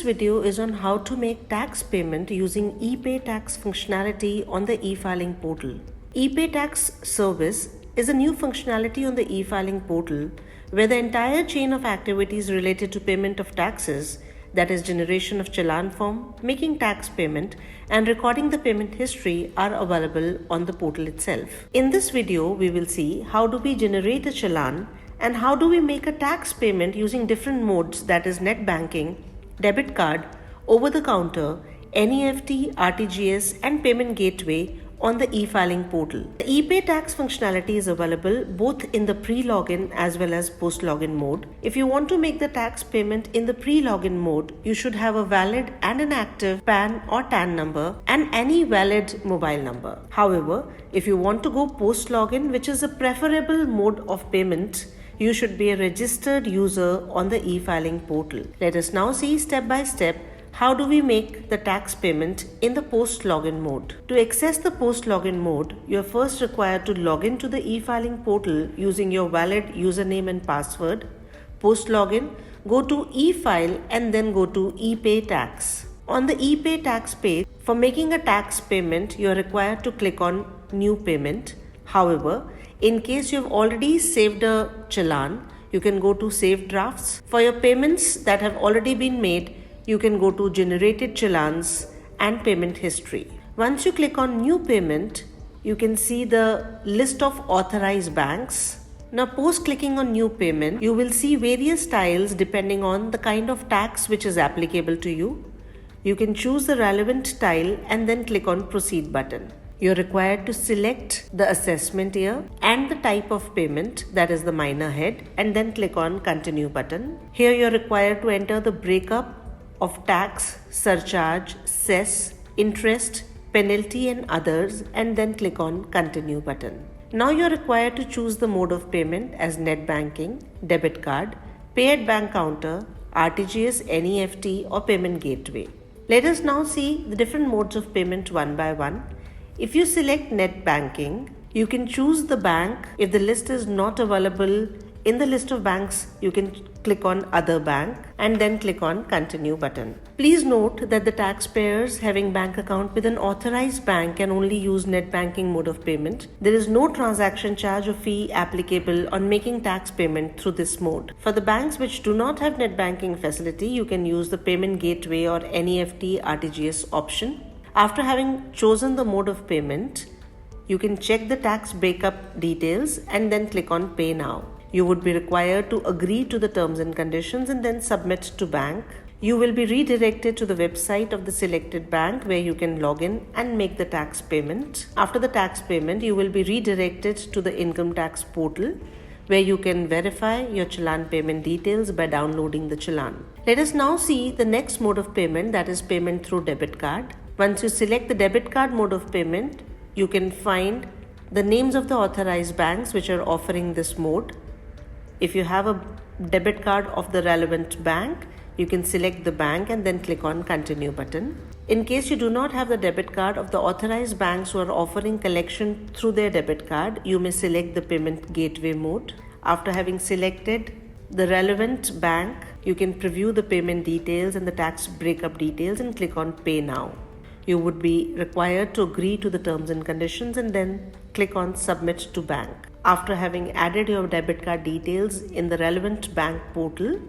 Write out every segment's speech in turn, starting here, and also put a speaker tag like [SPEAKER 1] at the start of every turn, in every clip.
[SPEAKER 1] This video is on how to make tax payment using ePay Tax functionality on the e-filing portal. ePay Tax service is a new functionality on the e-filing portal where the entire chain of activities related to payment of taxes, that is generation of challan form, making tax payment and recording the payment history, are available on the portal itself. In this video, we will see how do we generate a challan and how do we make a tax payment using different modes, that is net banking, debit card, over the counter, NEFT, RTGS and payment gateway on the e-filing portal. The ePay Tax functionality is available both in the pre-login as well as post-login mode. If you want to make the tax payment in the pre-login mode, you should have a valid and an active PAN or TAN number and any valid mobile number. However, if you want to go post-login, which is a preferable mode of payment, you should be a registered user on the e-filing portal. Let us now see step by step how do we make the tax payment in the post-login mode. To access the post-login mode, you are first required to log in to the e-filing portal using your valid username and password. Post-login, go to e-file and then go to ePay Tax. On the ePay Tax page, for making a tax payment, you are required to click on New Payment. However, in case you have already saved a challan, you can go to Save Drafts. For your payments that have already been made, you can go to Generated Challans and Payment History. Once you click on New Payment, you can see the list of authorized banks. Now, post clicking on New Payment, you will see various tiles depending on the kind of tax which is applicable to you. You can choose the relevant tile and then click on Proceed button. You're required to select the assessment year and the type of payment, that is the minor head, and then click on Continue button. Here you're required to enter the breakup of tax, surcharge, cess, interest, penalty and others, and then click on Continue button. Now you're required to choose the mode of payment as net banking, debit card, pay at bank counter, RTGS, NEFT or payment gateway. Let us now see the different modes of payment one by one. If you select net banking, you can choose the bank. If the list is not available in the list of banks, you can click on Other Bank and then click on Continue button. Please note that the taxpayers having bank account with an authorized bank can only use net banking mode of payment. There is no transaction charge or fee applicable on making tax payment through this mode. For the banks which do not have net banking facility, you can use the payment gateway or NEFT RTGS option. After having chosen the mode of payment, you can check the tax breakup details and then click on Pay Now. You would be required to agree to the terms and conditions and then submit to bank. You will be redirected to the website of the selected bank where you can log in and make the tax payment. After the tax payment, you will be redirected to the income tax portal where you can verify your challan payment details by downloading the challan. Let us now see the next mode of payment, that is payment through debit card. Once you select the debit card mode of payment, you can find the names of the authorized banks which are offering this mode. If you have a debit card of the relevant bank, you can select the bank and then click on Continue button. In case you do not have the debit card of the authorized banks who are offering collection through their debit card, you may select the payment gateway mode. After having selected the relevant bank, you can preview the payment details and the tax breakup details and click on Pay Now. You would be required to agree to the terms and conditions and then click on Submit to Bank. After having added your debit card details in the relevant bank portal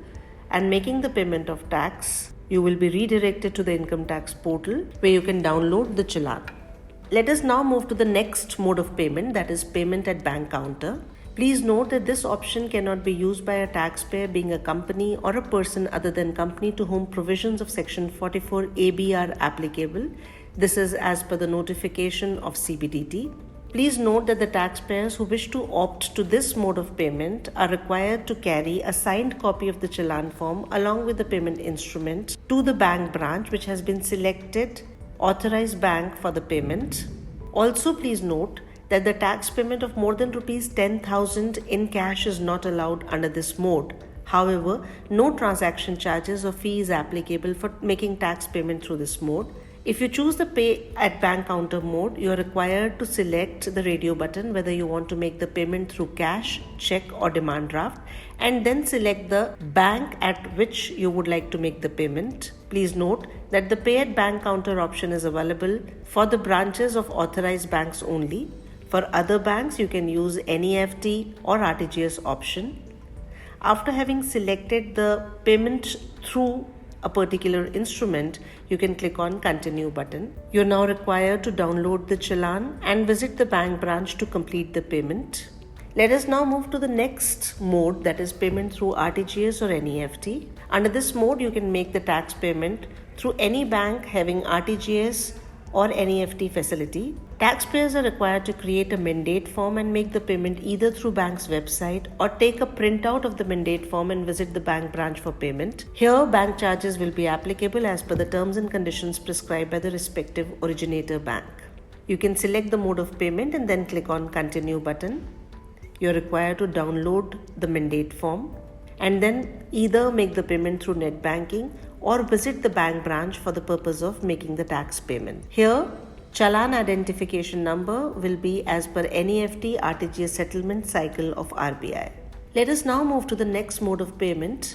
[SPEAKER 1] and making the payment of tax, you will be redirected to the income tax portal where you can download the challan. Let us now move to the next mode of payment, that is payment at bank counter. Please note that this option cannot be used by a taxpayer being a company or a person other than company to whom provisions of Section 44AB are applicable. This is as per the notification of CBDT. Please note that the taxpayers who wish to opt to this mode of payment are required to carry a signed copy of the challan form along with the payment instrument to the bank branch which has been selected authorized bank for the payment. Also, please note that the tax payment of more than rupees 10,000 in cash is not allowed under this mode. However, no transaction charges or fees applicable for making tax payment through this mode. If you choose the pay at bank counter mode, you are required to select the radio button whether you want to make the payment through cash, check or demand draft, and then select the bank at which you would like to make the payment. Please note that the pay at bank counter option is available for the branches of authorized banks only. For other banks, you can use NEFT or RTGS option. After having selected the payment through a particular instrument, you can click on Continue button. You're now required to download the challan and visit the bank branch to complete the payment. Let us now move to the next mode, that is payment through RTGS or NEFT. Under this mode, you can make the tax payment through any bank having RTGS or NEFT facility. Taxpayers are required to create a mandate form and make the payment either through bank's website or take a printout of the mandate form and visit the bank branch for payment. Here, bank charges will be applicable as per the terms and conditions prescribed by the respective originator bank. You can select the mode of payment and then click on Continue button. You're required to download the mandate form and then either make the payment through net banking or visit the bank branch for the purpose of making the tax payment. Here, challan identification number will be as per NEFT RTGS settlement cycle of RBI. Let us now move to the next mode of payment,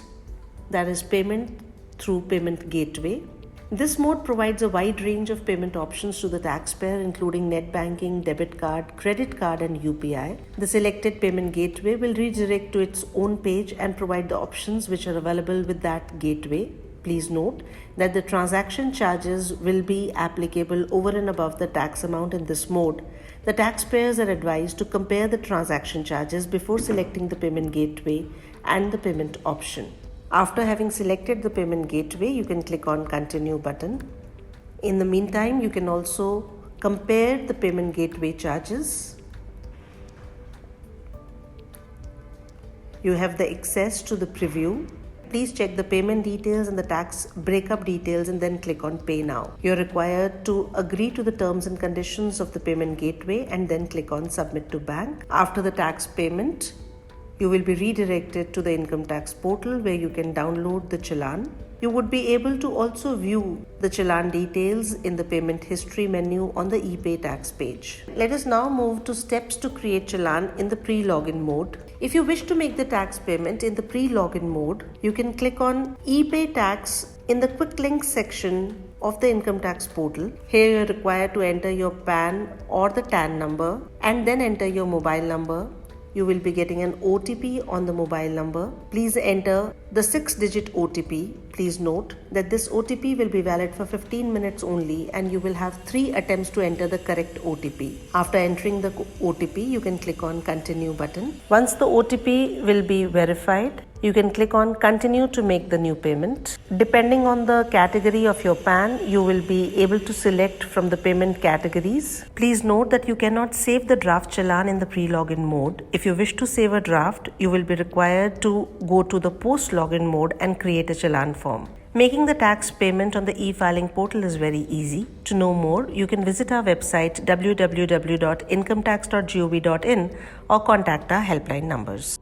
[SPEAKER 1] that is payment through payment gateway. This mode provides a wide range of payment options to the taxpayer, including net banking, debit card, credit card and UPI. The selected payment gateway will redirect to its own page and provide the options which are available with that gateway. Please note that the transaction charges will be applicable over and above the tax amount in this mode. The taxpayers are advised to compare the transaction charges before selecting the payment gateway and the payment option. After having selected the payment gateway, you can click on Continue button. In the meantime, you can also compare the payment gateway charges. You have the access to the preview. Please check the payment details and the tax breakup details and then click on Pay Now. You're required to agree to the terms and conditions of the payment gateway and then click on Submit to Bank. After the tax payment, you will be redirected to the income tax portal where you can download the challan. You would be able to also view the challan details in the payment history menu on the ePay tax page. Let us now move to steps to create challan in the pre-login mode. If you wish to make the tax payment in the pre-login mode, you can click on ePay tax in the quick links section of the income tax portal. Here you are required to enter your PAN or the TAN number and then enter your mobile number. You will be getting an OTP on the mobile number. Please enter the 6-digit OTP. Please note that this OTP will be valid for 15 minutes only and you will have 3 attempts to enter the correct OTP. After entering the OTP, you can click on Continue button. Once the OTP will be verified, you can click on Continue to make the new payment. Depending on the category of your PAN, you will be able to select from the payment categories. Please note that you cannot save the draft challan in the pre-login mode. If you wish to save a draft, you will be required to go to the post-login mode and create a challan form. Making the tax payment on the e-filing portal is very easy. To know more, you can visit our website www.incometax.gov.in or contact our helpline numbers.